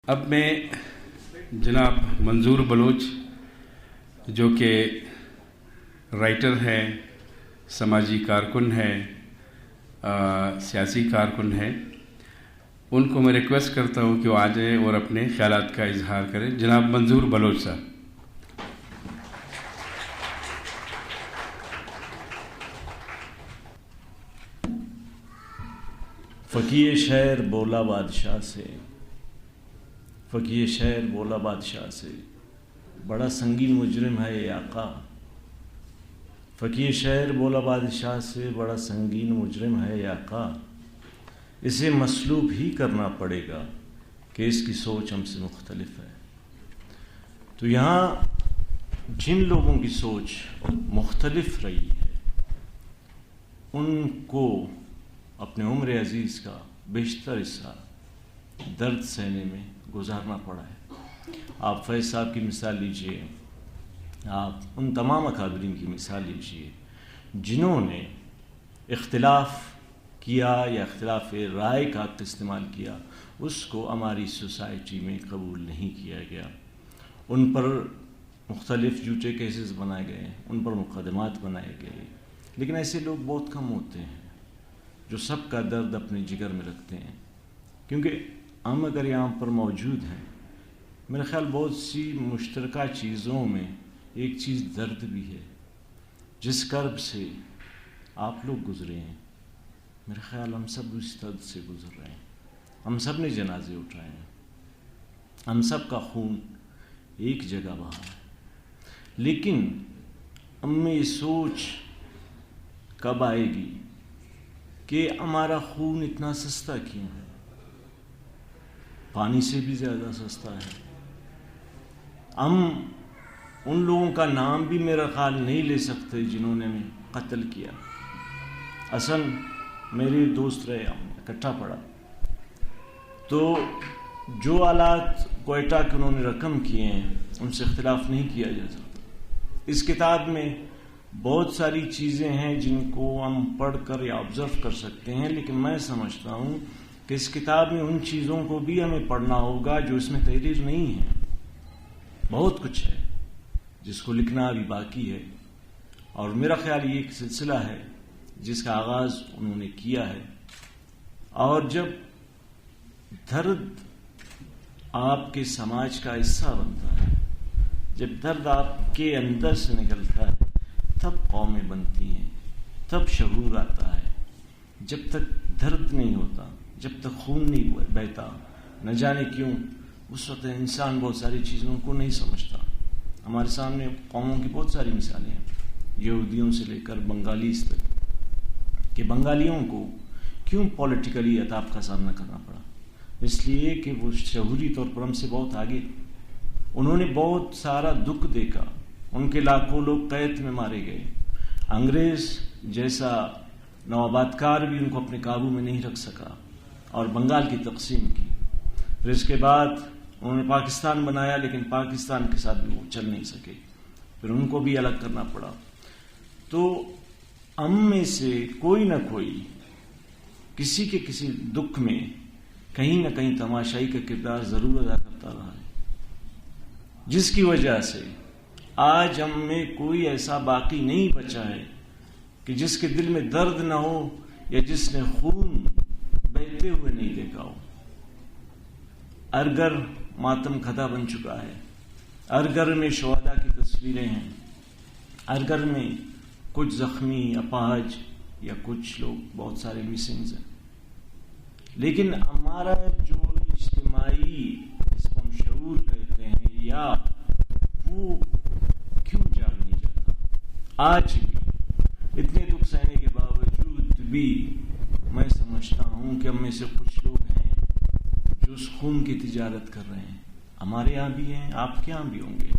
اب میں جناب منظور بلوچ جو کہ رائٹر ہیں، سماجی کارکن ہیں، سیاسی کارکن ہیں، ان کو میں ریکویسٹ کرتا ہوں کہ وہ آ جائیں اور اپنے خیالات کا اظہار کریں۔ جناب منظور بلوچ صاحب۔ فقیہ شہر بولا بادشاہ سے، فقیہ شہر بولا بادشاہ سے، بڑا سنگین مجرم ہے یہ آقا۔ فقیہ شہر بولا بادشاہ سے، بڑا سنگین مجرم ہے یہ آقا۔ اسے مسلوب ہی کرنا پڑے گا کہ اس کی سوچ ہم سے مختلف ہے۔ تو یہاں جن لوگوں کی سوچ مختلف رہی ہے ان کو اپنے عمر عزیز کا بیشتر حصہ درد سہنے میں گزارنا پڑا ہے۔ آپ فیض صاحب کی مثال لیجئے، آپ ان تمام اکابرین کی مثال لیجئے جنہوں نے اختلاف کیا یا اختلاف رائے کا استعمال کیا، اس کو ہماری سوسائٹی میں قبول نہیں کیا گیا۔ ان پر مختلف جھوٹے کیسز بنائے گئے، ان پر مقدمات بنائے گئے، لیکن ایسے لوگ بہت کم ہوتے ہیں جو سب کا درد اپنے جگر میں رکھتے ہیں۔ کیونکہ ہم اگر یہاں پر موجود ہیں، میرا خیال بہت سی مشترکہ چیزوں میں ایک چیز درد بھی ہے۔ جس کرب سے آپ لوگ گزرے ہیں، میرا خیال ہم سب اس درد سے گزر رہے ہیں۔ ہم سب نے جنازے اٹھائے ہیں، ہم سب کا خون ایک جگہ بہا ہے، لیکن ہم میں یہ سوچ کب آئے گی کہ ہمارا خون اتنا سستا کیوں ہے؟ پانی سے بھی زیادہ سستا ہے۔ ہم ان لوگوں کا نام بھی میرا خیال نہیں لے سکتے جنہوں نے ہمیں قتل کیا۔ اصل میرے دوست رہے، ہم اکٹھا پڑھا، تو جو آلات کوئٹہ کے انہوں نے رقم کیے ہیں ان سے اختلاف نہیں کیا جا سکتا۔ اس کتاب میں بہت ساری چیزیں ہیں جن کو ہم پڑھ کر یا آبزرو کر سکتے ہیں، لیکن میں سمجھتا ہوں کہ اس کتاب میں ان چیزوں کو بھی ہمیں پڑھنا ہوگا جو اس میں تحریر نہیں ہے۔ بہت کچھ ہے جس کو لکھنا ابھی باقی ہے، اور میرا خیال یہ ایک سلسلہ ہے جس کا آغاز انہوں نے کیا ہے۔ اور جب درد آپ کے سماج کا حصہ بنتا ہے، جب درد آپ کے اندر سے نکلتا ہے، تب قومیں بنتی ہیں، تب شعور آتا ہے۔ جب تک درد نہیں ہوتا، جب تک خون نہیں بہتا، نہ جانے کیوں اس وقت انسان بہت ساری چیزوں کو نہیں سمجھتا۔ ہمارے سامنے قوموں کی بہت ساری مثالیں ہیں، یہودیوں سے لے کر بنگالیز تک، کہ بنگالیوں کو کیوں پولیٹیکلی عذاب کا سامنا کرنا پڑا؟ اس لیے کہ وہ شعوری طور پر ہم سے بہت آگے، انہوں نے بہت سارا دکھ دیکھا، ان کے لاکھوں لوگ قید میں مارے گئے۔ انگریز جیسا نوآبادکار بھی ان کو اپنے قابو میں نہیں رکھ سکا اور بنگال کی تقسیم کی۔ پھر اس کے بعد انہوں نے پاکستان بنایا، لیکن پاکستان کے ساتھ بھی وہ چل نہیں سکے، پھر ان کو بھی الگ کرنا پڑا۔ تو ہم میں سے کوئی نہ کوئی کسی کے کسی دکھ میں کہیں نہ کہیں تماشائی کا کردار ضرور ادا کرتا رہا ہے، جس کی وجہ سے آج ہم میں کوئی ایسا باقی نہیں بچا ہے کہ جس کے دل میں درد نہ ہو یا جس نے خون بہتے ہوئے نہیں دیکھا ہو۔ ہر گھر ماتم خدا بن چکا ہے، ہر گھر میں شہداء کی تصویریں ہیں، ہر گھر میں کچھ زخمی، اپاہج یا کچھ لوگ بہت سارے مسنگز ہیں۔ لیکن ہمارا جو اجتماعی اس کو ہم شعور کہتے ہیں، یا وہ کیوں جاگ نہیں جاتا؟ آج بھی اتنے دکھ سہنے کے باوجود بھی میں سمجھتا ہوں کہ ہم میں سے کچھ لوگ ہیں جو اس خون کی تجارت کر رہے ہیں۔ ہمارے یہاں بھی ہیں، آپ کے یہاں بھی ہوں گے،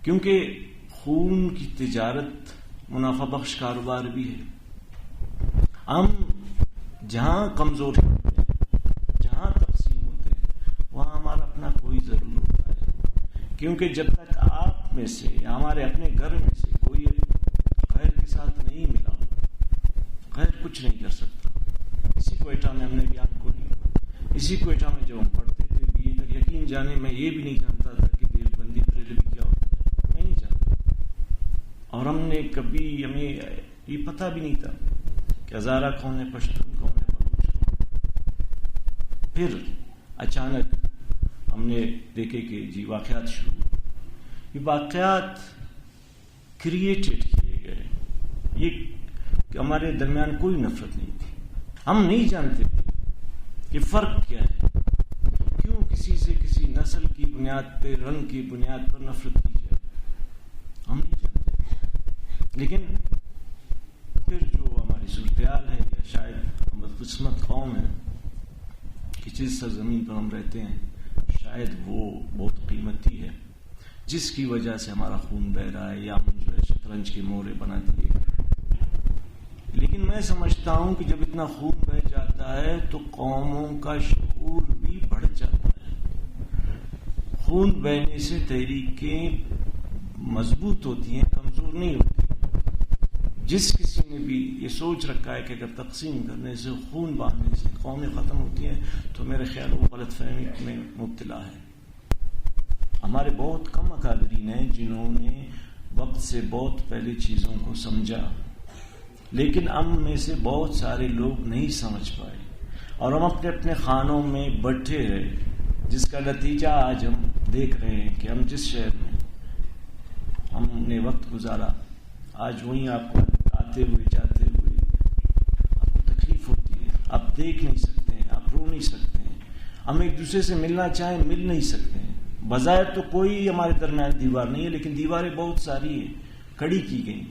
کیونکہ خون کی تجارت منافع بخش کاروبار بھی ہے۔ ہم جہاں کمزور ہوتے ہیں، جہاں تقسیم ہوتے ہیں، وہاں ہمارا اپنا کوئی ضرور ہوتا ہے، کیونکہ جب تک آپ میں سے یا ہمارے اپنے گھر میں سے کوئی غیر کے ساتھ نہیں ملا، غیر کچھ نہیں کر سکتا۔ اسی کوئٹہ میں ہم نے بیان کو لیا، اسی کوئٹہ میں جب ہم پڑھتے تھے جانے میں یہ بھی نہیں جانتا تھا کہ دیوبندی بریلوی کیا ہوتا ہے، میں نہیں جانتا. اور ہمیں یہ پتہ بھی نہیں تھا کہ ہزارہ کون ہے، پشتون کون ہے، بلوچ کون. پھر اچانک ہم نے دیکھے کہ جی واقعات شروع ہوئے. یہ واقعات کریٹڈ کیے گئے. یہ کہ ہمارے درمیان کوئی نفرت نہیں تھی. ہم نہیں جانتے تھے کہ فرق کیا ہے، کیوں کسی سے کسی نسل کی بنیاد پہ، رنگ کی بنیاد پر نفرت کی جائے. ہم نہیں جانتے. لیکن پھر جو ہماری صورتحال ہے، یا شاید ہم بدقسمت قوم ہے کہ جس سرزمین پر ہم رہتے ہیں، شاید وہ بہت قیمتی ہے جس کی وجہ سے ہمارا خون بہ رہا ہے، یا ہم جو ہے شطرنج کے مورے بنا دیے. لیکن میں سمجھتا ہوں کہ جب اتنا خون بہ جاتا ہے تو قوموں کا شعور بھی بڑھ جاتا ہے. خون بہنے سے تحریکیں مضبوط ہوتی ہیں، کمزور نہیں ہوتی. جس کسی نے بھی یہ سوچ رکھا ہے کہ اگر تقسیم کرنے سے، خون باندھنے سے قومیں ختم ہوتی ہیں، تو میرے خیال وہ غلط فہمی میں مبتلا ہے. ہمارے بہت کم اکابرین ہیں جنہوں نے وقت سے بہت پہلے چیزوں کو سمجھا، لیکن ہم میں سے بہت سارے لوگ نہیں سمجھ پائے، اور ہم اپنے اپنے خانوں میں بیٹھے رہے، جس کا نتیجہ آج ہم دیکھ رہے ہیں کہ ہم جس شہر میں ہم نے وقت گزارا، آج وہیں آپ کو آتے ہوئے جاتے ہوئے آپ کو تکلیف ہوتی ہے. آپ دیکھ نہیں سکتے ہیں، آپ رو نہیں سکتے ہیں. ہم ایک دوسرے سے ملنا چاہیں، مل نہیں سکتے ہیں. بظاہر تو کوئی ہمارے درمیان دیوار نہیں ہے، لیکن دیواریں بہت ساری ہیں، کھڑی کی گئی.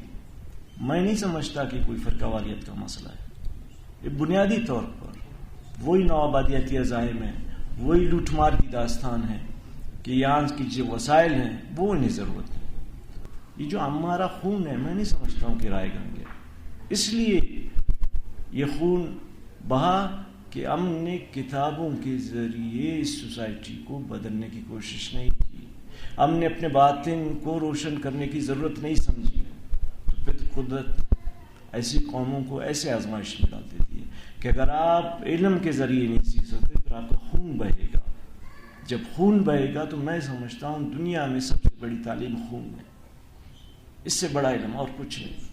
میں نہیں سمجھتا کہ کوئی فرقہ واریت کا مسئلہ ہے. یہ بنیادی طور پر وہی نوآبادیاتی عزائم ہے، وہی لوٹ مار کی داستان ہے کہ یہاں کی جو وسائل ہیں وہ انہیں ضرورت ہے. یہ جو ہمارا خون ہے، میں نہیں سمجھتا ہوں کہ رائے گنگ ہے. اس لیے یہ خون بہا کہ ہم نے کتابوں کے ذریعے اس سوسائٹی کو بدلنے کی کوشش نہیں کی. ہم نے اپنے باطن کو روشن کرنے کی ضرورت نہیں سمجھی. تو پھر قدرت ایسی قوموں کو ایسے آزمائش میں ڈال دیتی ہے کہ اگر آپ علم کے ذریعے نہیں سیکھ سکتے، پھر آپ کا خون بہے گا. جب خون بہے گا تو میں سمجھتا ہوں دنیا میں سب سے بڑی تعلیم خون ہے. اس سے بڑا علم اور کچھ نہیں.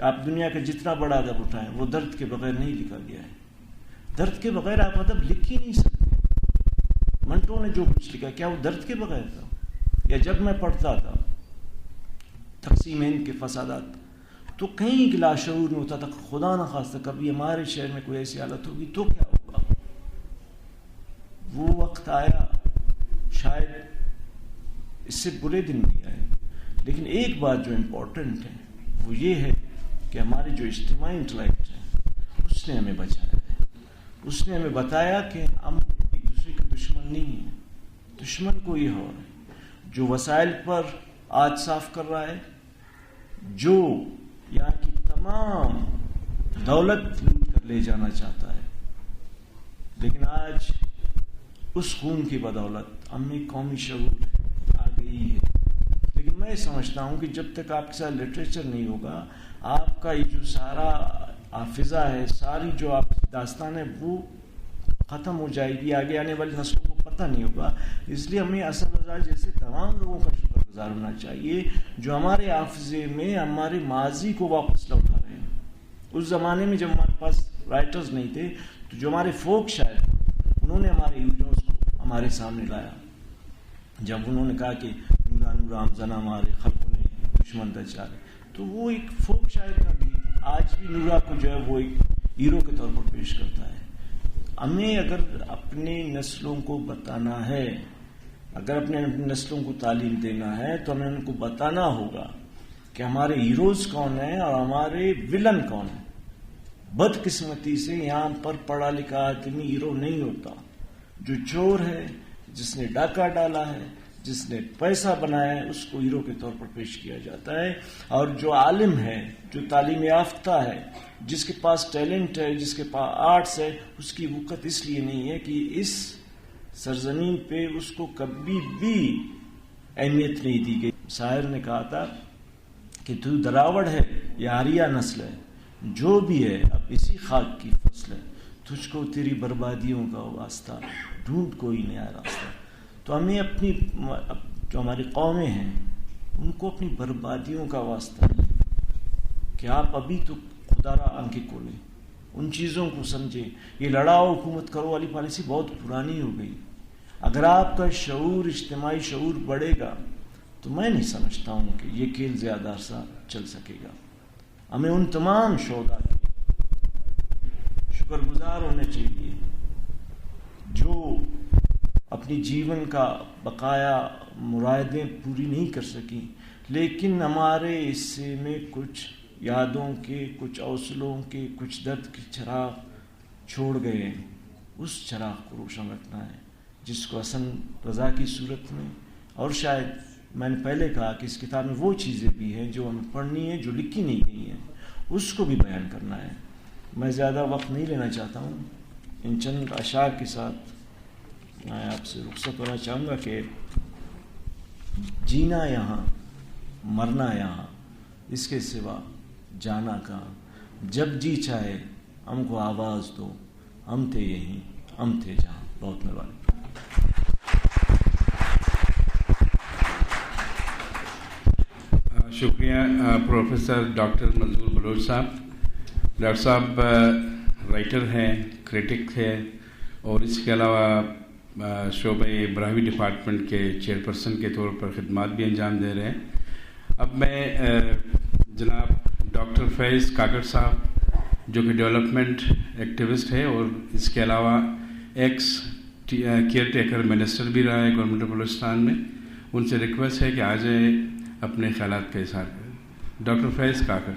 آپ دنیا کا جتنا بڑا ادب اٹھائیں، وہ درد کے بغیر نہیں لکھا گیا ہے. درد کے بغیر آپ ادب لکھ ہی نہیں سکتے. منٹو نے جو کچھ لکھا، کیا وہ درد کے بغیر تھا؟ یا جب میں پڑھتا تھا تقسیم ہند کے فسادات، تو کہیں کہ لاشعور میں ہوتا تھا خدا نہ خواستہ کبھی ہمارے شہر میں کوئی ایسی حالت ہوگی تو کیا ہوگا. وہ وقت آیا، شاید اس سے برے دن بھی آئے. لیکن ایک بات جو امپورٹنٹ ہے وہ یہ ہے کہ ہمارے جو اجتماعی انٹلیکٹ ہے اس نے ہمیں بچایا ہے. اس نے ہمیں بتایا کہ ہم ایک دوسرے کے دشمن نہیں ہیں. دشمن کوئی اور ہے جو وسائل پر آج صاف کر رہا ہے، جو یہاں کی تمام دولت لوٹ کر لے جانا چاہتا ہے. لیکن آج اس خون کی بدولت ہم میں قومی شعور آ گئی ہے. لیکن میں سمجھتا ہوں کہ جب تک آپ کے ساتھ لٹریچر نہیں ہوگا، آپ کا یہ جو سارا حافظہ ہے، ساری جو آپ کی داستان ہے، وہ ختم ہو جائے گی. آگے آنے والی نسلوں کو پتہ نہیں ہوگا. اس لیے ہمیں اسد رضا جیسے تمام لوگوں کا شکر گزار ہونا چاہیے جو ہمارے حافظے میں ہمارے ماضی کو واپس لوٹا رہے ہیں. اس زمانے میں جب ہمارے پاس رائٹرز نہیں تھے، تو جو ہمارے فوک شاعر، انہوں نے ہمارے ہیروز کو ہمارے سامنے لایا. جب انہوں نے کہا کہ نورا نورا ہم زنا ہمارے خلقوں نے دشمن دچارے، تو وہ ایک فوک شاعر کا بھی آج بھی نورا کو جو ہے وہ ایک ہیرو کے طور پر پیش کرتا ہے. ہمیں اگر اپنے نسلوں کو بتانا ہے، اگر اپنے نسلوں کو تعلیم دینا ہے، تو ہمیں ان کو بتانا ہوگا کہ ہمارے ہیروز کون ہیں اور ہمارے ولن کون ہیں. بدقسمتی سے یہاں پر پڑھا لکھا آدمی ہیرو نہیں ہوتا. جو چور ہے، جس نے ڈاکہ ڈالا ہے، جس نے پیسہ بنایا ہے، اس کو ہیرو کے طور پر پیش کیا جاتا ہے. اور جو عالم ہے، جو تعلیم یافتہ ہے، جس کے پاس ٹیلنٹ ہے، جس کے پاس آرٹس ہے، اس کی وقت اس لیے نہیں ہے کہ اس سرزمین پہ اس کو کبھی بھی اہمیت نہیں دی گئی. شاعر نے کہا تھا کہ تو دراوڑ ہے یا آریہ نسل ہے، جو بھی ہے اب اسی خاک کی فصل ہے. تجھ کو تیری بربادیوں کا واسطہ، ڈھونڈ کوئی نیا راستہ. تو ہمیں اپنی جو ہماری قومیں ہیں ان کو اپنی بربادیوں کا واسطہ نہیں کہ آپ ابھی تو خدا را آنکھیں کھولیں، ان چیزوں کو سمجھیں. یہ لڑاؤ حکومت کرو والی پالیسی بہت پرانی ہو گئی. اگر آپ کا شعور، اجتماعی شعور بڑھے گا تو میں نہیں سمجھتا ہوں کہ یہ کھیل زیادہ عرصہ چل سکے گا. ہمیں ان تمام شہداء شکر گزار ہونے چاہیے جو اپنی جیون کا بقایا مرادیں پوری نہیں کر سکیں، لیکن ہمارے حصے میں کچھ یادوں کے، کچھ حوصلوں کے، کچھ درد کے چراغ چھوڑ گئے ہیں. اس چراغ کو روشن رکھنا ہے جس کو حسن رضا کی صورت میں، اور شاید میں نے پہلے کہا کہ اس کتاب میں وہ چیزیں بھی ہیں جو ہمیں پڑھنی ہیں، جو لکھی نہیں گئی ہیں، اس کو بھی بیان کرنا ہے. میں زیادہ وقت نہیں لینا چاہتا ہوں. ان چند اشعار کے ساتھ میں آپ سے رخصت ہونا چاہوں گا کہ جینا یہاں، مرنا یہاں، اس کے سوا جانا کہاں. جب جی چاہے ہم کو آواز دو، ہم تھے یہیں، ہم تھے جہاں. بہت مہربانی. شکریہ پروفیسر ڈاکٹر منظور بلوچ صاحب. ڈاکٹر صاحب رائٹر ہیں، کریٹک ہے، اور اس کے علاوہ شعبہ براہوی ڈپارٹمنٹ کے چیئرپرسن کے طور پر خدمات بھی انجام دے رہے ہیں. اب میں جناب ڈاکٹر فیض کاکڑ صاحب جو کہ ڈیولپمنٹ ایکٹیوسٹ ہے اور اس کے علاوہ ایکس کیئر ٹیکر منسٹر بھی رہا ہے گورنمنٹ آف بلوچستان میں، ان سے ریکویسٹ ہے کہ آ جائے اپنے خیالات کا اظہار کریں. ڈاکٹر فیض کاکڑ.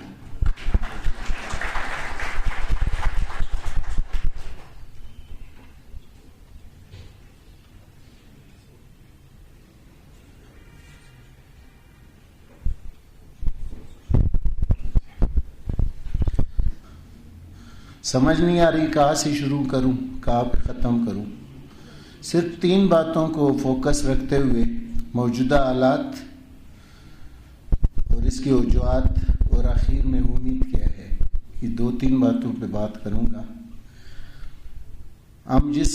سمجھ نہیں آ رہی کہاں سے شروع کروں، کہاں پہ ختم کروں. صرف 3 باتوں کو فوکس رکھتے ہوئے موجودہ حالات اور اس کی وجوہات اور آخر میں امید کیا ہے، یہ 2-3 باتوں پہ بات کروں گا. ہم جس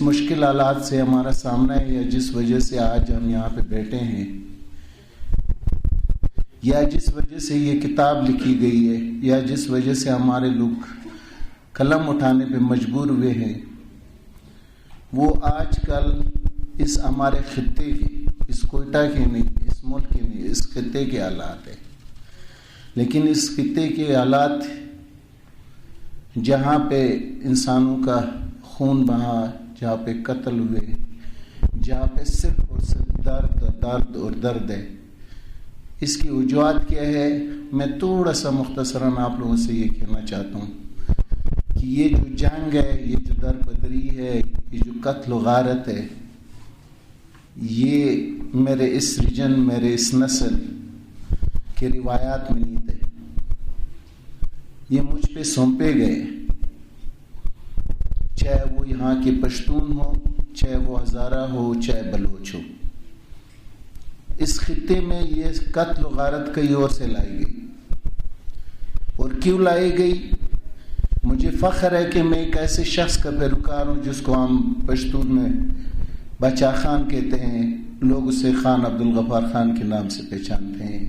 مشکل حالات سے ہمارا سامنا ہے، یا جس وجہ سے آج ہم یہاں پہ بیٹھے ہیں، یا جس وجہ سے یہ کتاب لکھی گئی ہے، یا جس وجہ سے ہمارے لوگ قلم اٹھانے پہ مجبور ہوئے ہیں، وہ آج کل اس ہمارے خطے کے، اس کوئٹہ کے نہیں، اس ملک کے نہیں، اس خطے کے حالات ہیں. لیکن اس خطے کے حالات جہاں پہ انسانوں کا خون بہا، جہاں پہ قتل ہوئے، جہاں پہ صرف اور صرف درد اور درد ہے، اس کی وجوہات کیا ہے. میں تھوڑا سا مختصراً آپ لوگوں سے یہ کہنا چاہتا ہوں کہ یہ جو جنگ ہے، یہ جو دربدری ہے، یہ جو قتل و غارت ہے، یہ میرے اس ریجن، میرے اس نسل کے روایات میں نہیں تھے. یہ مجھ پہ سونپے گئے، چاہے وہ یہاں کے پشتون ہو، چاہے وہ ہزارہ ہو، چاہے بلوچ ہو. اس خطے میں یہ قتل و غارت کئی اور سے لائی گئی. اور کیوں لائی گئی؟ مجھے فخر ہے کہ میں ایک ایسے شخص کا پیروکار ہوں جس کو ہم پشتون میں بچا خان کہتے ہیں، لوگ اسے خان عبدالغفار خان کے نام سے پہچانتے ہیں.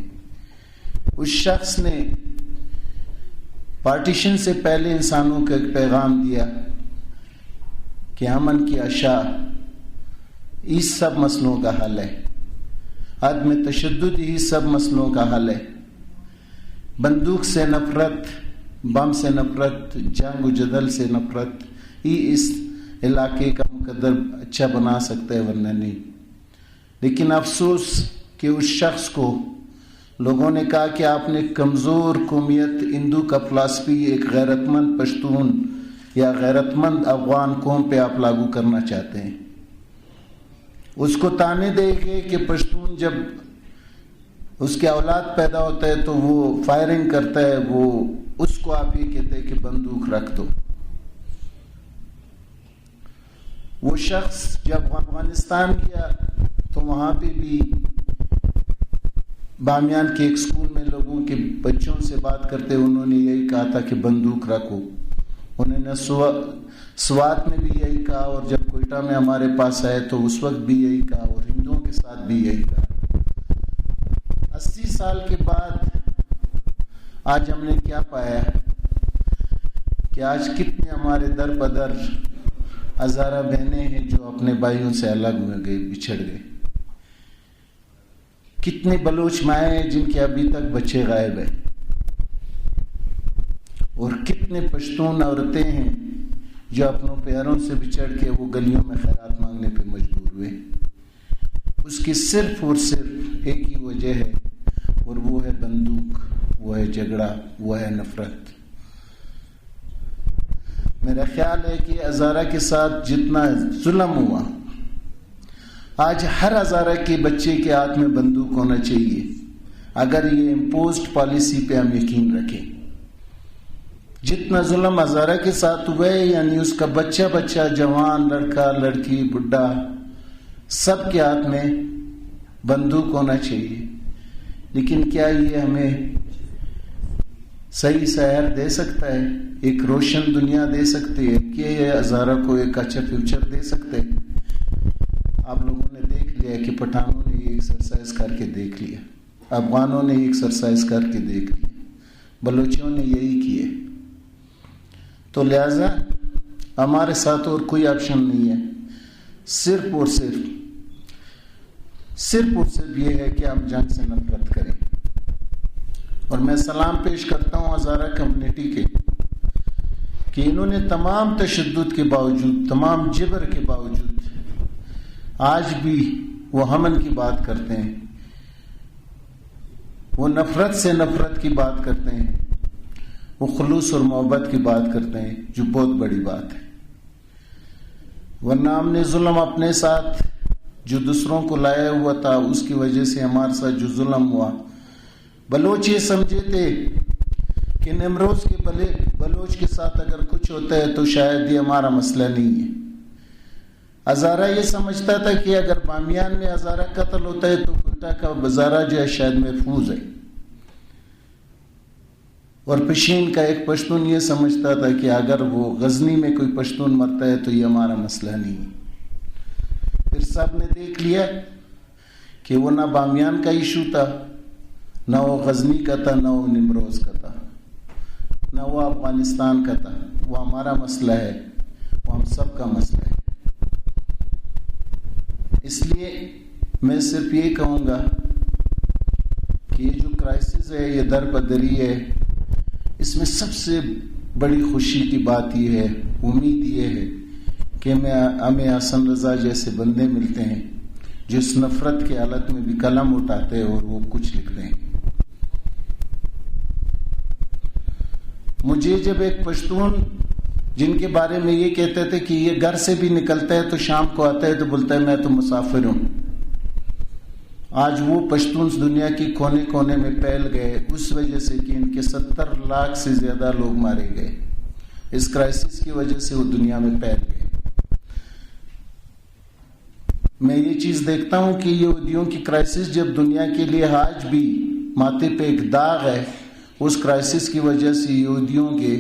اس شخص نے پارٹیشن سے پہلے انسانوں کو ایک پیغام دیا کہ امن کی اشاع اس سب مسئلوں کا حل ہے، عدم تشدد ہی سب مسئلوں کا حل ہے. بندوق سے نفرت، بم سے نفرت، جنگ و جدل سے نفرت ہی اس علاقے کا مقدر اچھا بنا سکتا ہے، ورنہ نہیں. لیکن افسوس کہ اس شخص کو لوگوں نے کہا کہ آپ نے کمزور قومیت ہندو کا فلسفی ایک غیرت مند پشتون یا غیرت مند افغان قوم پہ آپ لاگو کرنا چاہتے ہیں. اس کو تانے دے گے کہ پشتون جب اس کے اولاد پیدا ہوتا ہے تو وہ فائرنگ کرتا ہے، وہ اس کو آپ یہ کہتے ہیں کہ بندوق رکھ دو. وہ شخص جب افغانستان گیا تو وہاں پہ بھی بامیان کے ایک اسکول میں لوگوں کے بچوں سے بات کرتے انہوں نے یہی کہا تھا کہ بندوق رکھو. انہوں نے سوات میں بھی یہی کہا، اور جب کوئٹہ میں ہمارے پاس آئے تو اس وقت بھی یہی کہا، اور ہندوؤں کے ساتھ بھی یہی کہا۔ 80 سال کے بعد آج ہم نے کیا پایا کہ آج کتنے ہمارے در بدر ہزارہ بہنیں ہیں جو اپنے بھائیوں سے الگ ہو گئے، بچھڑ گئے۔ کتنے بلوچ مائیں ہیں جن کے ابھی تک بچے غائب ہیں، اور کتنے پشتون عورتیں ہیں جو اپنوں پیاروں سے بچھڑ کے وہ گلیوں میں خیرات مانگنے پہ مجبور ہوئے۔ اس کی صرف اور صرف ایک ہی وجہ ہے، اور وہ ہے بندوق، وہ ہے جھگڑا، وہ ہے نفرت۔ میرا خیال ہے کہ ہزارہ کے ساتھ جتنا ظلم ہوا، آج ہر ہزارہ کے بچے کے ہاتھ میں بندوق ہونا چاہیے، اگر یہ امپوزڈ پالیسی پہ ہم یقین رکھیں۔ جتنا ظلم ہزارہ کے ساتھ ہوا ہے، یعنی اس کا بچہ جوان، لڑکا لڑکی، بڈھا، سب کے ہاتھ میں بندوق ہونا چاہیے۔ لیکن کیا یہ ہمیں صحیح سیر دے سکتا ہے، ایک روشن دنیا دے سکتی ہے، کہ یہ ہزارہ کو ایک اچھا فیوچر دے سکتے؟ آپ لوگوں نے دیکھ لیا کہ پٹھانوں نے یہ ایکسرسائز کر کے دیکھ لیا، افغانوں نے یہ ایکسرسائز کر کے دیکھ لیا، بلوچیوں نے یہی کیے۔ تو لہذا ہمارے ساتھ اور کوئی آپشن نہیں ہے، صرف اور صرف یہ ہے کہ ہم جنگ سے نفرت کریں۔ اور میں سلام پیش کرتا ہوں ہزارہ کمیونٹی کے، کہ انہوں نے تمام تشدد کے باوجود، تمام جبر کے باوجود آج بھی وہ امن کی بات کرتے ہیں، وہ نفرت سے نفرت کی بات کرتے ہیں، وہ خلوص اور محبت کی بات کرتے ہیں، جو بہت بڑی بات ہے۔ ورنہ ہم نے ظلم اپنے ساتھ جو دوسروں کو لایا ہوا تھا، اس کی وجہ سے ہمارے ساتھ جو ظلم ہوا، بلوچ یہ سمجھے تھے کہ نمروز کے بلوچ کے ساتھ اگر کچھ ہوتا ہے تو شاید یہ ہمارا مسئلہ نہیں ہے۔ ہزارہ یہ سمجھتا تھا کہ اگر بامیان میں ہزارہ قتل ہوتا ہے تو کوئٹہ کا ہزارہ جو ہے شاید محفوظ ہے، اور پشین کا ایک پشتون یہ سمجھتا تھا کہ اگر وہ غزنی میں کوئی پشتون مرتا ہے تو یہ ہمارا مسئلہ نہیں ہے۔ پھر سب نے دیکھ لیا کہ وہ نہ بامیان کا ایشو تھا، نہ وہ غزنی کا تھا، نہ وہ نمروز کا تھا، نہ وہ افغانستان کا تھا، وہ ہمارا مسئلہ ہے، وہ ہم سب کا مسئلہ ہے۔ اس لیے میں صرف یہ کہوں گا کہ یہ جو کرائسس ہے، یہ در بدری ہے، اس میں سب سے بڑی خوشی کی بات یہ ہے، امید یہ ہے کہ ہمیں حسن رضا جیسے بندے ملتے ہیں جو اس نفرت کی حالت میں بھی قلم اٹھاتے ہیں اور وہ کچھ لکھتے ہیں۔ مجھے جب ایک پشتون جن کے بارے میں یہ کہتے تھے کہ یہ گھر سے بھی نکلتا ہے تو شام کو آتا ہے تو بولتا ہے میں تو مسافر ہوں، آج وہ پشتون دنیا کی کونے کونے میں پھیل گئے اس وجہ سے کہ ان کے 70 لاکھ سے زیادہ لوگ مارے گئے، اس کرائسس کی وجہ سے وہ دنیا میں پھیل گئے۔ میں یہ چیز دیکھتا ہوں کہ یہودیوں کی کرائسس جب دنیا کے لیے آج بھی ماتھے پہ ایک داغ ہے، اس کرائسس کی وجہ سے یہودیوں کے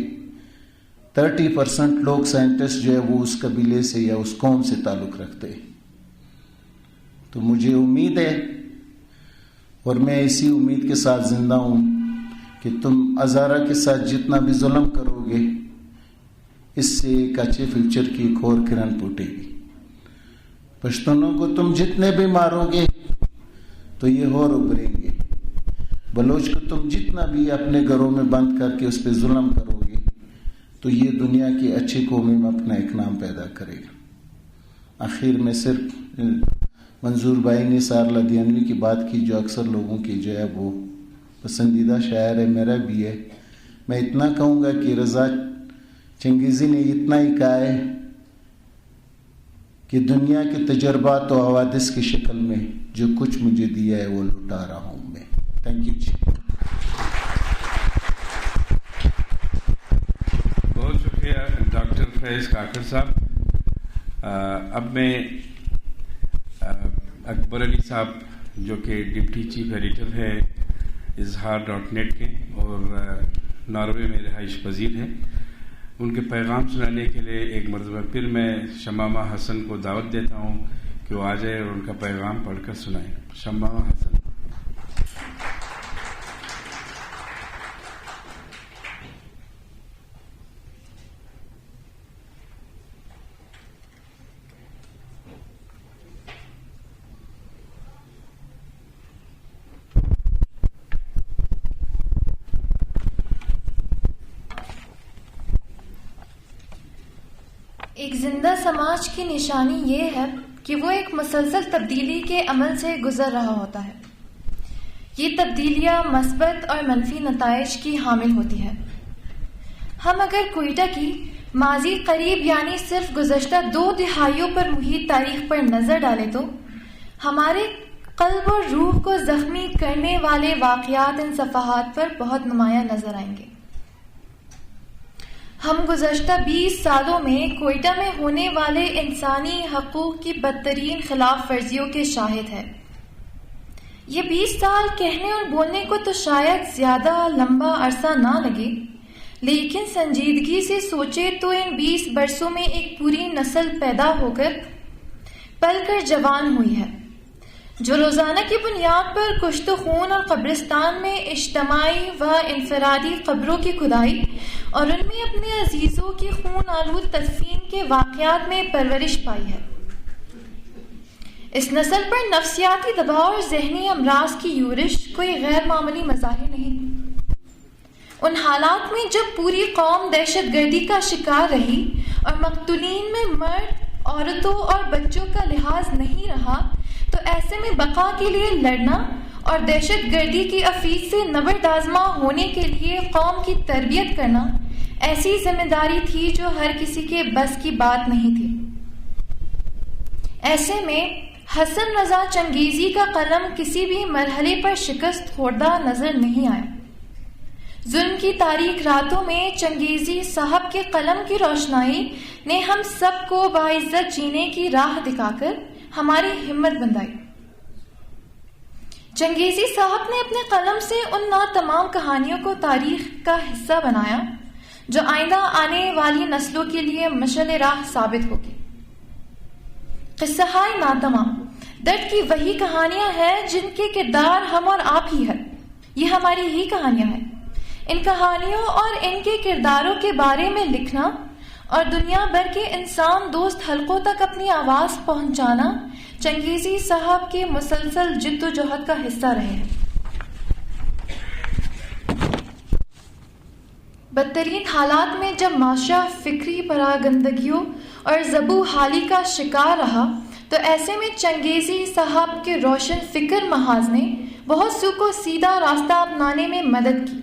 30% لوگ سائنٹسٹ جو ہے وہ اس قبیلے سے یا اس قوم سے تعلق رکھتے ہیں۔ تو مجھے امید ہے، اور میں اسی امید کے ساتھ زندہ ہوں، کہ تم ہزارہ کے ساتھ جتنا بھی ظلم کرو گے، اس سے ایک اچھے فیوچر کی ایک اور کرن پھوٹے گی۔ پشتونوں کو تم جتنے بھی مارو گے تو یہ اور ابھریں گے، بلوچ کو تم جتنا بھی اپنے گھروں میں بند کر کے اس پہ ظلم کرو گے تو یہ دنیا کی اچھی قوموں میں اپنا ایک نام پیدا کرے گا۔ آخر میں صرف منظور بھائی نے سار لدھیانوی کی بات کی، جو اکثر لوگوں کی جو ہے وہ پسندیدہ شاعر ہے، میرا بھی ہے۔ میں اتنا کہوں گا کہ رضا چنگیزی نے اتنا ہی کہا ہے کہ دنیا کے تجربات و حوادث کی شکل میں جو کچھ مجھے دیا ہے وہ لوٹا رہا ہوں میں۔ تھینک یو جی۔ بہت شکریہ ڈاکٹر فیض کاکڑ صاحب۔ اب میں اکبر علی صاحب جو کہ ڈپٹی چیف ایڈیٹر ہے اظہار .net کے اور ناروے میں رہائش پذیر ہیں، ان کے پیغام سنانے کے لیے ایک مرتبہ پھر میں شمامہ حسن کو دعوت دیتا ہوں کہ وہ آ جائے اور ان کا پیغام پڑھ کر سنائیں. شمامہ حسن. ایک زندہ سماج کی نشانی یہ ہے کہ وہ ایک مسلسل تبدیلی کے عمل سے گزر رہا ہوتا ہے. یہ تبدیلیاں مثبت اور منفی نتائج کی حامل ہوتی ہے. ہم اگر کوئٹہ کی ماضی قریب یعنی صرف گزشتہ 2 دہائیوں پر محیط تاریخ پر نظر ڈالیں تو ہمارے قلب اور روح کو زخمی کرنے والے واقعات ان صفحات پر بہت نمایاں نظر آئیں گے. ہم گزشتہ 20 سالوں میں کوئٹہ میں ہونے والے انسانی حقوق کی بدترین خلاف ورزیوں کے شاہد ہیں. یہ 20 سال کہنے اور بولنے کو تو شاید زیادہ لمبا عرصہ نہ لگے، لیکن سنجیدگی سے سوچے تو ان 20 برسوں میں ایک پوری نسل پیدا ہو کر پل کر جوان ہوئی ہے، جو روزانہ کی بنیاد پر کشت و خون اور قبرستان میں اجتماعی و انفرادی قبروں کی کھدائی اور ان میں اپنے عزیزوں کی خون آلود تدفین کے واقعات میں پرورش پائی ہے. اس نسل پر نفسیاتی دباؤ اور ذہنی امراض کی یورش کوئی غیر معمولی مظاہر نہیں. ان حالات میں جب پوری قوم دہشت گردی کا شکار رہی اور مقتولین میں مرد، عورتوں اور بچوں کا لحاظ نہیں رہا، تو ایسے میں بقا کے لیے لڑنا اور دہشت گردی کی افیز سے نبردآزما ہونے کے لیے قوم کی تربیت کرنا ایسی ذمہ داری تھی جو ہر کسی کے بس کی بات نہیں تھی. ایسے میں حسن رضا چنگیزی کا قلم کسی بھی مرحلے پر شکست خوردہ نظر نہیں آیا. ظلم کی تاریک راتوں میں چنگیزی صاحب کے قلم کی روشنائی نے ہم سب کو باعزت جینے کی راہ دکھا کر ہماری ہمت بندھائی. چنگیزی صاحب نے اپنے قلم سے ان تمام کہانیوں کو تاریخ کا حصہ بنایا جو آئندہ آنے والی نسلوں کے لیے مشعل راہ ثابت ہوگی. قصہ ہائے ناتمام درد کی وہی کہانیاں ہیں جن کے کردار ہم اور آپ ہی ہیں. یہ ہماری ہی کہانیاں ہیں. ان کہانیوں اور ان کے کرداروں کے بارے میں لکھنا اور دنیا بھر کے انسان دوست حلقوں تک اپنی آواز پہنچانا چنگیزی صاحب کے مسلسل جد و جہد کا حصہ رہے ہیں. بدترین حالات میں جب معاشرہ فکری پراگندگیوں اور زبوں حالی کا شکار رہا تو ایسے میں چنگیزی صاحب کے روشن فکر محاذ نے بہت سو کو سیدھا راستہ اپنانے میں مدد کی.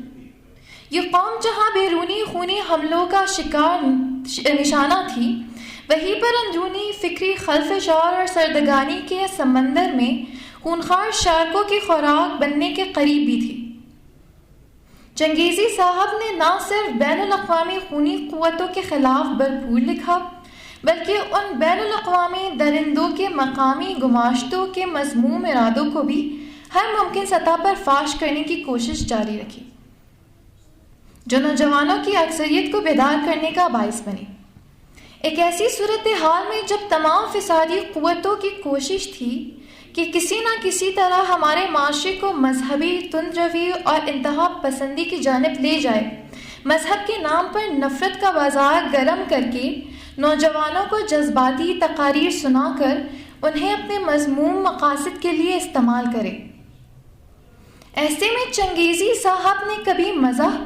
یہ قوم جہاں بیرونی خونی حملوں کا شکار نشانہ تھی، وہیں پر اندرونی فکری خلفشار اور سردگانی کے سمندر میں خونخوار شارکوں کی خوراک بننے کے قریب بھی تھی. چنگیزی صاحب نے نہ صرف بین الاقوامی خونی قوتوں کے خلاف بھرپور لکھا، بلکہ ان بین الاقوامی درندوں کے مقامی گماشتوں کے مذموم ارادوں کو بھی ہر ممکن سطح پر فاش کرنے کی کوشش جاری رکھی، جو نوجوانوں کی اکثریت کو بیدار کرنے کا باعث بنی. ایک ایسی صورتحال میں جب تمام فسادی قوتوں کی کوشش تھی کہ کسی نہ کسی طرح ہمارے معاشرے کو مذہبی تندروی اور انتہا پسندی کی جانب لے جائے، مذہب کے نام پر نفرت کا بازار گرم کر کے نوجوانوں کو جذباتی تقاریر سنا کر انہیں اپنے مذموم مقاصد کے لیے استعمال کرے. ایسے میں چنگیزی صاحب نے کبھی مزاح،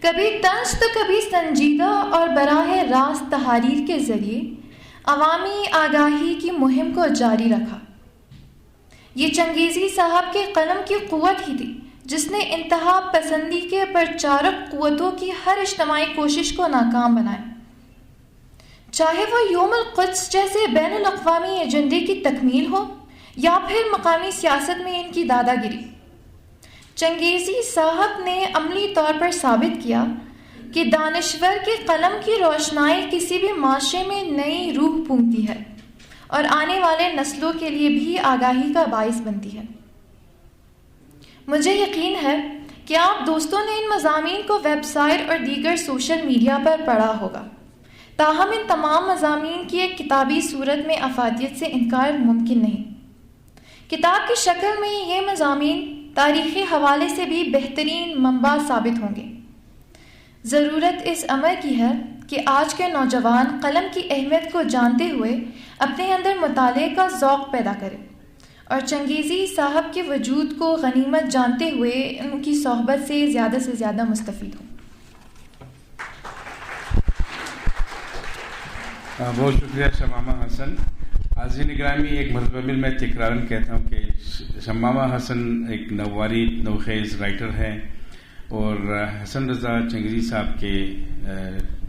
کبھی طنز تو کبھی سنجیدہ اور براہ راست تحریر کے ذریعے عوامی آگاہی کی مہم کو جاری رکھا. یہ چنگیزی صاحب کے قلم کی قوت ہی تھی جس نے انتہا پسندی کے پرچارک قوتوں کی ہر اجتماعی کوشش کو ناکام بنایا، چاہے وہ یوم القدس جیسے بین الاقوامی ایجنڈے کی تکمیل ہو یا پھر مقامی سیاست میں ان کی دادا گیری. چنگیزی صاحب نے عملی طور پر ثابت کیا کہ دانشور کے قلم کی روشنائی کسی بھی معاشرے میں نئی روح پھونکتی ہے اور آنے والے نسلوں کے لیے بھی آگاہی کا باعث بنتی ہے. مجھے یقین ہے کہ آپ دوستوں نے ان مضامین کو ویب سائٹ اور دیگر سوشل میڈیا پر پڑھا ہوگا. تاہم ان تمام مضامین کی ایک کتابی صورت میں افادیت سے انکار ممکن نہیں۔ کتاب کی شکل میں یہ مضامین تاریخی حوالے سے بھی بہترین منبع ثابت ہوں گے۔ ضرورت اس امر کی ہے کہ آج کے نوجوان قلم کی اہمیت کو جانتے ہوئے اپنے اندر مطالعے کا ذوق پیدا کریں اور چنگیزی صاحب کے وجود کو غنیمت جانتے ہوئے ان کی صحبت سے زیادہ مستفید ہوں۔ بہت شکریہ شمامہ حسن۔ حاضرین گرامی، ایک مرتبہ میں تکرارن کہتا ہوں کہ شمامہ حسن ایک نواری نوخیز رائٹر ہے اور حسن رضا چنگیزی صاحب کے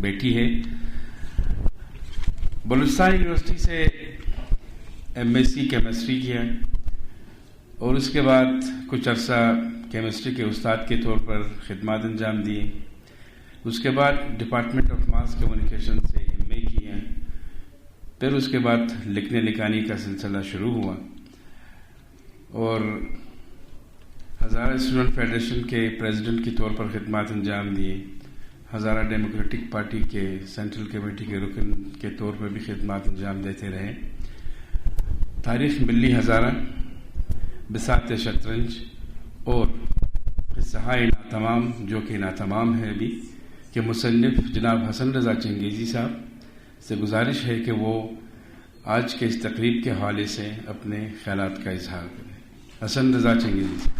بیٹی ہے۔ بلوچستان یونیورسٹی سے MSc کیمسٹری کیا اور اس کے بعد کچھ عرصہ کیمسٹری کے استاد کے طور پر خدمات انجام دیے۔ اس کے بعد ڈپارٹمنٹ آف ماس کمیونیکیشن سے MA کیا، پھر اس کے بعد لکھنے لکھانے کا سلسلہ شروع ہوا اور ہزارہ اسٹوڈنٹ فیڈریشن کے پریزیڈنٹ کے طور پر خدمات انجام دیے۔ ہزارہ ڈیموکریٹک پارٹی کے سینٹرل کمیٹی کے رکن کے طور پر بھی خدمات انجام دیتے رہے۔ تاریخ ملی ہزارہ، بساط شطرنج اور قصہ ناتمام جو کہ ناتمام ہے ابھی کہ مصنف جناب حسن رضا چنگیزی صاحب سے گزارش ہے کہ وہ آج کے اس تقریب کے حوالے سے اپنے خیالات کا اظہار کریں۔ حسن رضا چنگیزی صاحب۔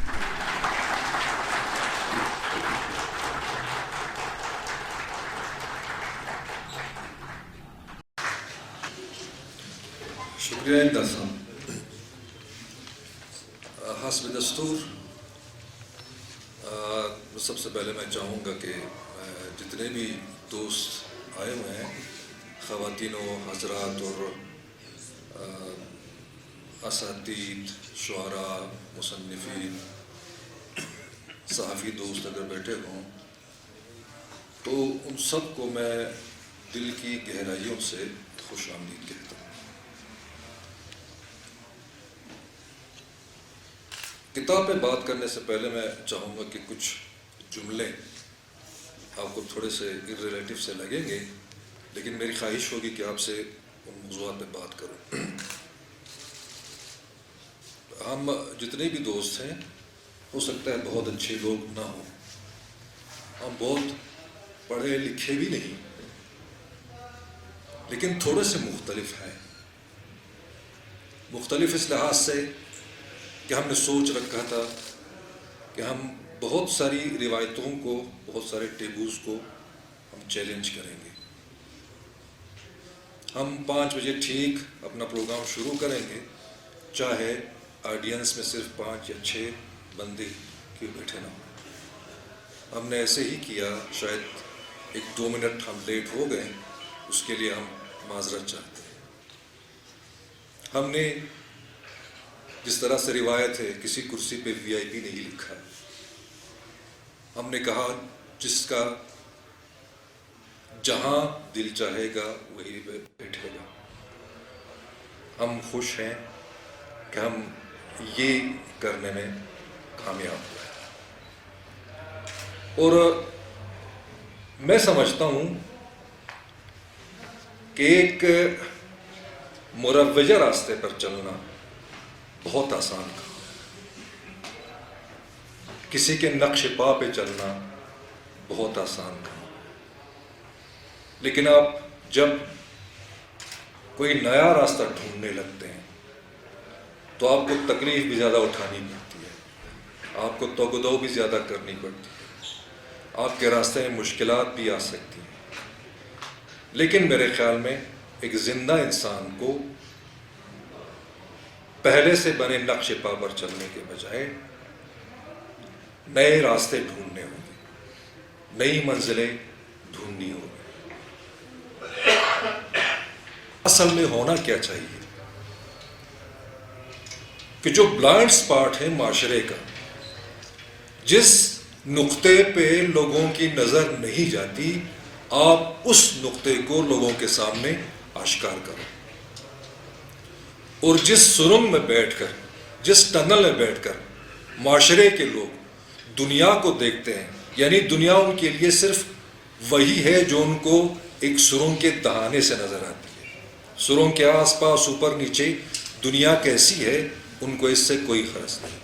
شکریہ امداد صاحب۔ حسب دستور سب سے پہلے میں چاہوں گا کہ جتنے بھی دوست آئے ہوئے ہیں، خواتین و حضرات اور اساتید، شعراء، مصنفین، صحافی دوست اگر بیٹھے ہوں تو ان سب کو میں دل کی گہرائیوں سے خوش آمدید کہتا ہوں۔ کتاب پہ بات کرنے سے پہلے میں چاہوں گا کہ کچھ جملے آپ کو تھوڑے سے ارریلیٹیو سے لگیں گے، لیکن میری خواہش ہوگی کہ آپ سے ان موضوعات پہ بات کروں۔ ہم جتنے بھی دوست ہیں، ہو سکتا ہے بہت اچھے لوگ نہ ہوں، ہم بہت پڑھے لکھے بھی نہیں، لیکن تھوڑے سے مختلف ہیں۔ مختلف اس لحاظ سے کہ ہم نے سوچ رکھا تھا کہ ہم بہت ساری روایتوں کو، بہت سارے ٹیبوز کو ہم چیلنج کریں گے۔ ہم 5 بجے ٹھیک اپنا پروگرام شروع کریں گے، چاہے آڈینس میں صرف 5 یا 6 بندے کیوں بیٹھے نہ ہوں۔ ہم نے ایسے ہی کیا، شاید 1-2 منٹ ہم لیٹ ہو گئے، اس کے لیے ہم معذرت چاہتے ہیں۔ ہم نے جس طرح سے روایت ہے، کسی کرسی پہ VIP نہیں لکھا، ہم نے کہا جس کا جہاں دل چاہے گا وہی بیٹھے گا۔ ہم خوش ہیں کہ ہم یہ کرنے میں کامیاب ہوئے، اور میں سمجھتا ہوں کہ ایک مروجہ راستے پر چلنا بہت آسان کام، کسی کے نقش پا پہ چلنا بہت آسان کام، لیکن آپ جب کوئی نیا راستہ ڈھونڈنے لگتے ہیں تو آپ کو تکلیف بھی زیادہ اٹھانی پڑتی ہے، آپ کو توگ و دو بھی زیادہ کرنی پڑتی ہے، آپ کے راستے میں مشکلات بھی آ سکتی ہیں، لیکن میرے خیال میں ایک زندہ انسان کو پہلے سے بنے نقش پا پر چلنے کے بجائے نئے راستے ڈھونڈنے ہوں گے، نئی منزلیں ڈھونڈنی ہوں گی۔ اصل میں ہونا کیا چاہیے کہ جو بلائنڈ اسپاٹ ہے معاشرے کا، جس نقطے پہ لوگوں کی نظر نہیں جاتی، آپ اس نقطے کو لوگوں کے سامنے آشکار کرو، اور جس سرنگ میں بیٹھ کر، جس ٹنل میں بیٹھ کر معاشرے کے لوگ دنیا کو دیکھتے ہیں، یعنی دنیا ان کے لیے صرف وہی ہے جو ان کو ایک سرنگ کے دہانے سے نظر آتی ہے. سرنگ کے آس پاس اوپر نیچے دنیا کیسی ہے ان کو اس سے کوئی غرض نہیں.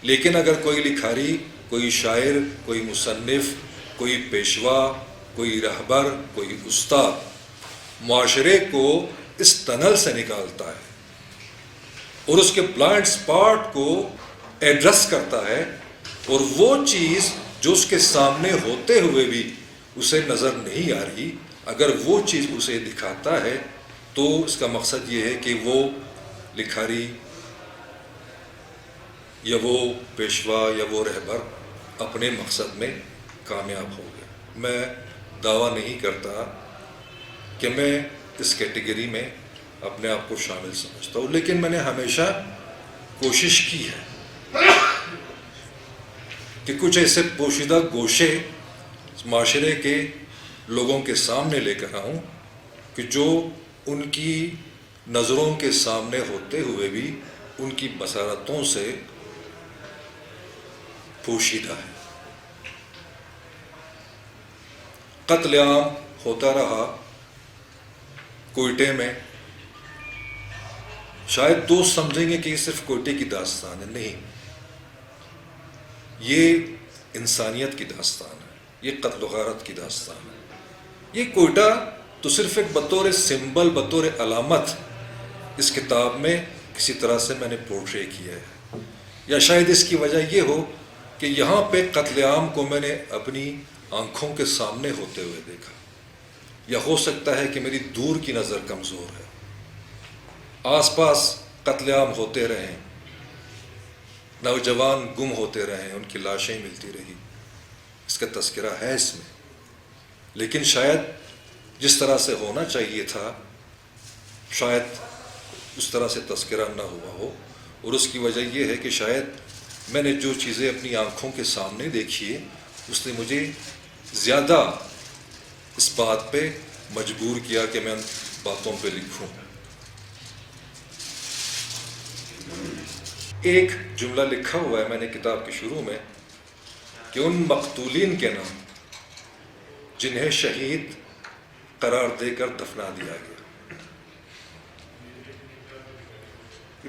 لیکن اگر کوئی لکھاری، کوئی شاعر، کوئی مصنف، کوئی پیشوا، کوئی رہبر، کوئی استاد معاشرے کو اس ٹنل سے نکالتا ہے اور اس کے بلائنڈ اسپاٹ کو ایڈریس کرتا ہے، اور وہ چیز جو اس کے سامنے ہوتے ہوئے بھی اسے نظر نہیں آ رہی، اگر وہ چیز اسے دکھاتا ہے تو اس کا مقصد یہ ہے کہ وہ لکھاری یا وہ پیشوا یا وہ رہبر اپنے مقصد میں کامیاب ہو گیا. میں دعویٰ نہیں کرتا کہ میں اس کیٹیگری میں اپنے آپ کو شامل سمجھتا ہوں، لیکن میں نے ہمیشہ کوشش کی ہے کہ کچھ ایسے پوشیدہ گوشے معاشرے کے لوگوں کے سامنے لے کر آؤں کہ جو ان کی نظروں کے سامنے ہوتے ہوئے بھی ان کی بصارتوں سے پوشیدہ ہے. قتل عام ہوتا رہا کوئٹے میں. شاید دوست سمجھیں گے کہ یہ صرف کوئٹے کی داستان ہے. نہیں، یہ انسانیت کی داستان ہے، یہ قتل و غارت کی داستان ہے. یہ کوئٹہ تو صرف ایک بطور سمبل، بطور علامت اس کتاب میں کسی طرح سے میں نے پورٹرے کیا ہے، یا شاید اس کی وجہ یہ ہو کہ یہاں پہ قتل عام کو میں نے اپنی آنکھوں کے سامنے ہوتے ہوئے دیکھا، یا ہو سکتا ہے کہ میری دور کی نظر کمزور ہے. آس پاس قتل عام ہوتے رہیں، نوجوان گم ہوتے رہیں، ان کی لاشیں ملتی رہی، اس کا تذکرہ ہے اس میں، لیکن شاید جس طرح سے ہونا چاہیے تھا شاید اس طرح سے تذکرہ نہ ہوا ہو. اور اس کی وجہ یہ ہے کہ شاید میں نے جو چیزیں اپنی آنکھوں کے سامنے دیکھی ہے اس نے مجھے زیادہ اس بات پہ مجبور کیا کہ میں ان باتوں پہ لکھوں. ایک جملہ لکھا ہوا ہے میں نے کتاب کے شروع میں کہ ان مقتولین کے نام جنہیں شہید قرار دے کر دفنا دیا گیا.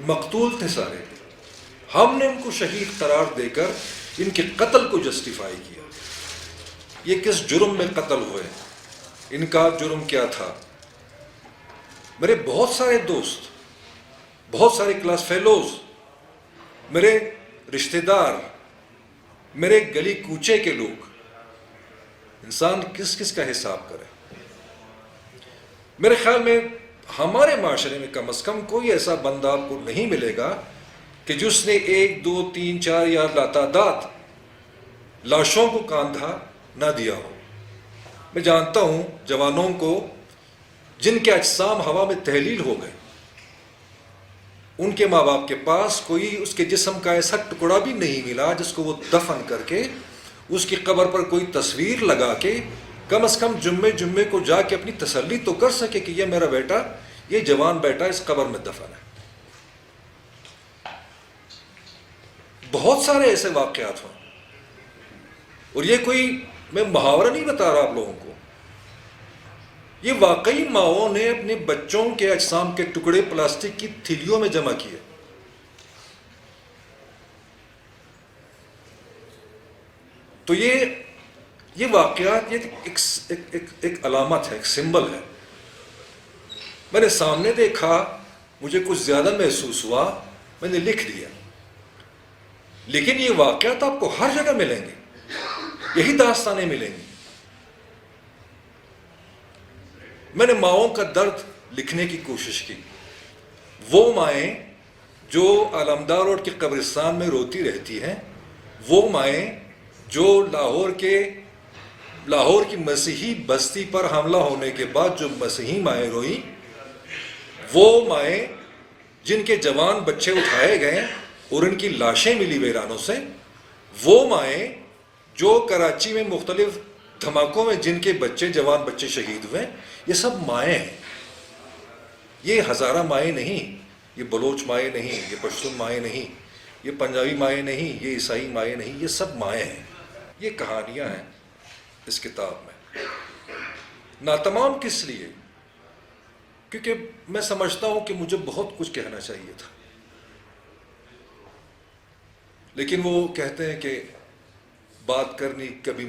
مقتول تھے سارے، ہم نے ان کو شہید قرار دے کر ان کے قتل کو جسٹیفائی کیا. یہ کس جرم میں قتل ہوئے، ان کا جرم کیا تھا؟ میرے بہت سارے دوست، بہت سارے کلاس فیلوز، میرے رشتہ دار، میرے گلی کوچے کے لوگ، انسان کس کس کا حساب کرے؟ میرے خیال میں ہمارے معاشرے میں کم از کم کوئی ایسا بندہ آپ کو نہیں ملے گا کہ جس نے 1 2 3 4 یا لاتعداد لاشوں کو کاندھا نہ دیا ہو. میں جانتا ہوں جوانوں کو جن کے اجسام ہوا میں تحلیل ہو گئے، ان کے ماں باپ کے پاس کوئی اس کے جسم کا ایسا ٹکڑا بھی نہیں ملا جس کو وہ دفن کر کے اس کی قبر پر کوئی تصویر لگا کے کم از کم جمعے کو جا کے اپنی تسلی تو کر سکے کہ یہ میرا بیٹا، یہ جوان بیٹا اس قبر میں دفن ہے. بہت سارے ایسے واقعات ہیں، اور یہ کوئی میں محاورہ نہیں بتا رہا آپ لوگوں کو، یہ واقعی ماؤں نے اپنے بچوں کے اجسام کے ٹکڑے پلاسٹک کی تھیلیوں میں جمع کیے. تو یہ واقعات یہ ایک علامت ہے، ایک سمبل ہے. میں نے سامنے دیکھا، مجھے کچھ زیادہ محسوس ہوا، میں نے لکھ دیا. لیکن یہ واقعات آپ کو ہر جگہ ملیں گے، یہی داستانیں ملیں گی. میں نے ماؤں کا درد لکھنے کی کوشش کی. وہ مائیں جو علمدار روڈ کے قبرستان میں روتی رہتی ہیں، وہ مائیں جو لاہور کی مسیحی بستی پر حملہ ہونے کے بعد جو مسیحی مائیں روئیں، وہ مائیں جن کے جوان بچے اٹھائے گئے اور ان کی لاشیں ملی ویرانوں سے، وہ مائیں جو کراچی میں مختلف دھماکوں میں جن کے جوان بچے شہید ہوئے، یہ سب مائیں ہیں. یہ ہزارہ مائیں نہیں، یہ بلوچ مائیں نہیں، یہ پشتون مائیں نہیں، یہ پنجابی مائیں نہیں، یہ عیسائی مائیں نہیں، یہ سب مائیں ہیں. یہ کہانیاں ہیں اس کتاب میں. ناتمام کس لیے؟ کیونکہ میں سمجھتا ہوں کہ مجھے بہت کچھ کہنا چاہیے تھا، لیکن وہ کہتے ہیں کہ بات کرنی کبھی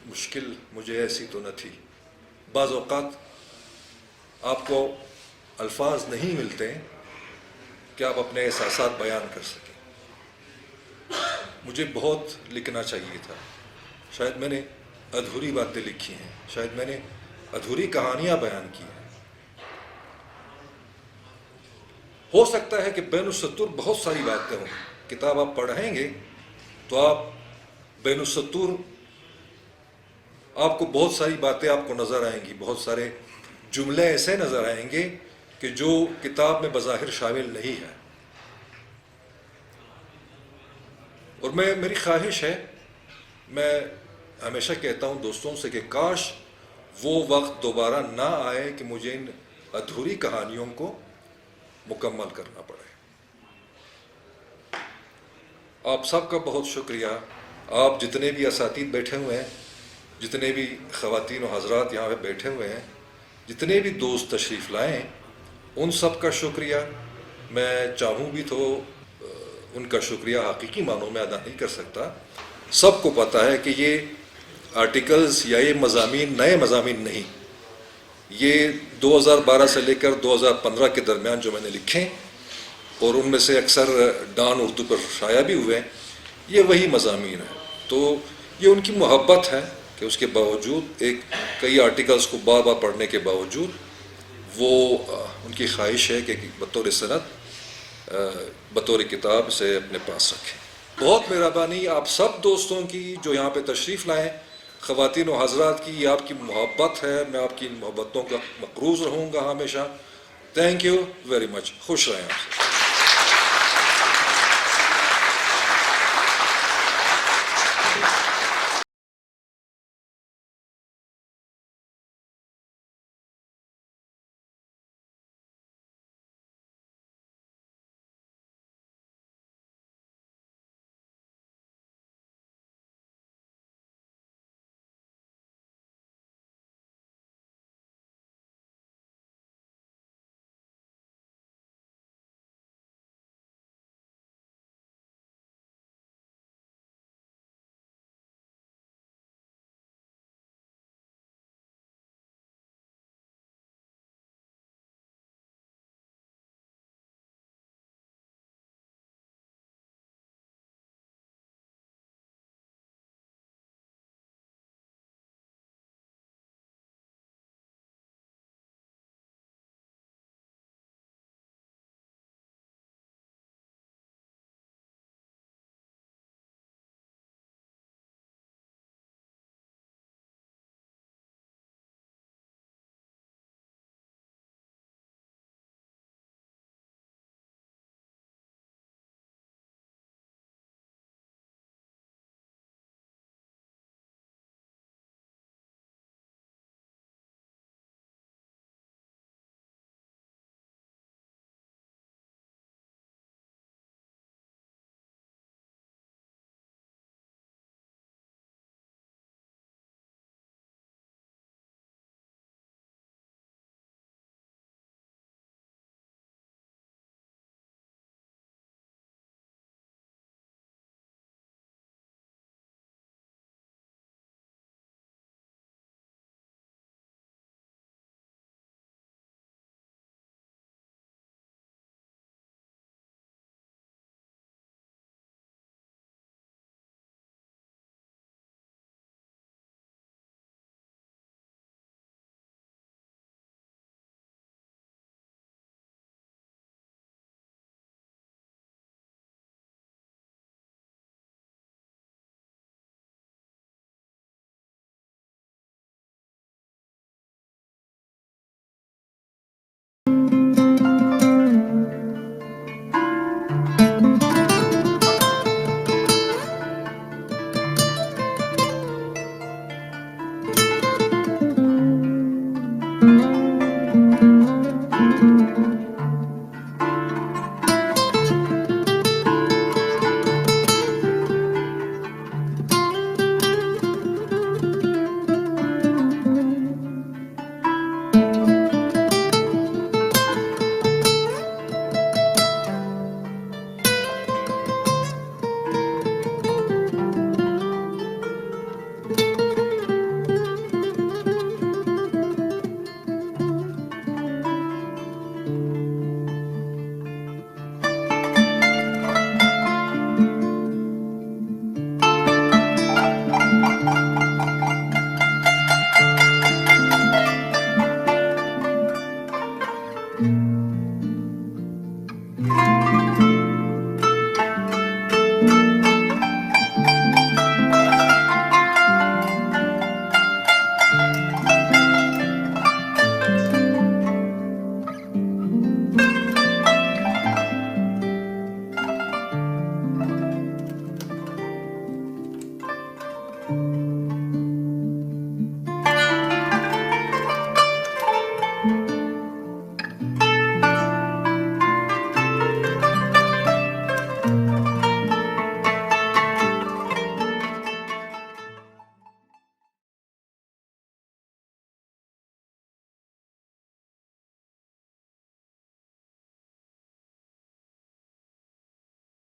مشکل مجھے ایسی تو نہ تھی. بعض اوقات آپ کو الفاظ نہیں ملتے کہ آپ اپنے احساسات بیان کر سکیں. مجھے بہت لکھنا چاہیے تھا، شاید میں نے ادھوری باتیں لکھی ہیں، شاید میں نے ادھوری کہانیاں بیان کی ہیں. ہو سکتا ہے کہ بین السطور بہت ساری باتیں ہوں. کتاب آپ پڑھیں گے تو آپ بین السطور آپ کو بہت ساری باتیں آپ کو نظر آئیں گی، بہت سارے جملے ایسے نظر آئیں گے کہ جو کتاب میں بظاہر شامل نہیں ہے. اور میری خواہش ہے، میں ہمیشہ کہتا ہوں دوستوں سے کہ کاش وہ وقت دوبارہ نہ آئے کہ مجھے ان ادھوری کہانیوں کو مکمل کرنا پڑے. آپ سب کا بہت شکریہ. آپ جتنے بھی اساتید بیٹھے ہوئے ہیں، جتنے بھی خواتین و حضرات یہاں پہ بیٹھے ہوئے ہیں، جتنے بھی دوست تشریف لائیں، ان سب کا شکریہ. میں چاہوں بھی تو ان کا شکریہ حقیقی معنوں میں ادا نہیں کر سکتا. سب کو پتہ ہے کہ یہ آرٹیکلز یا یہ مضامین نئے مضامین نہیں. یہ 2012 سے لے کر 2015 کے درمیان جو میں نے لکھے اور ان میں سے اکثر ڈان اردو پر شائع بھی ہوئے، یہ وہی مضامین ہیں. تو یہ ان کی محبت ہے کہ اس کے باوجود کئی آرٹیکلز کو بار بار پڑھنے کے باوجود وہ ان کی خواہش ہے کہ بطور سند بطور کتاب سے اپنے پاس رکھیں. بہت مہربانی آپ سب دوستوں کی جو یہاں پہ تشریف لائیں، خواتین و حضرات کی. یہ آپ کی محبت ہے، میں آپ کی ان محبتوں کا مقروض رہوں گا ہمیشہ. Thank you very much. خوش رہیں آپ.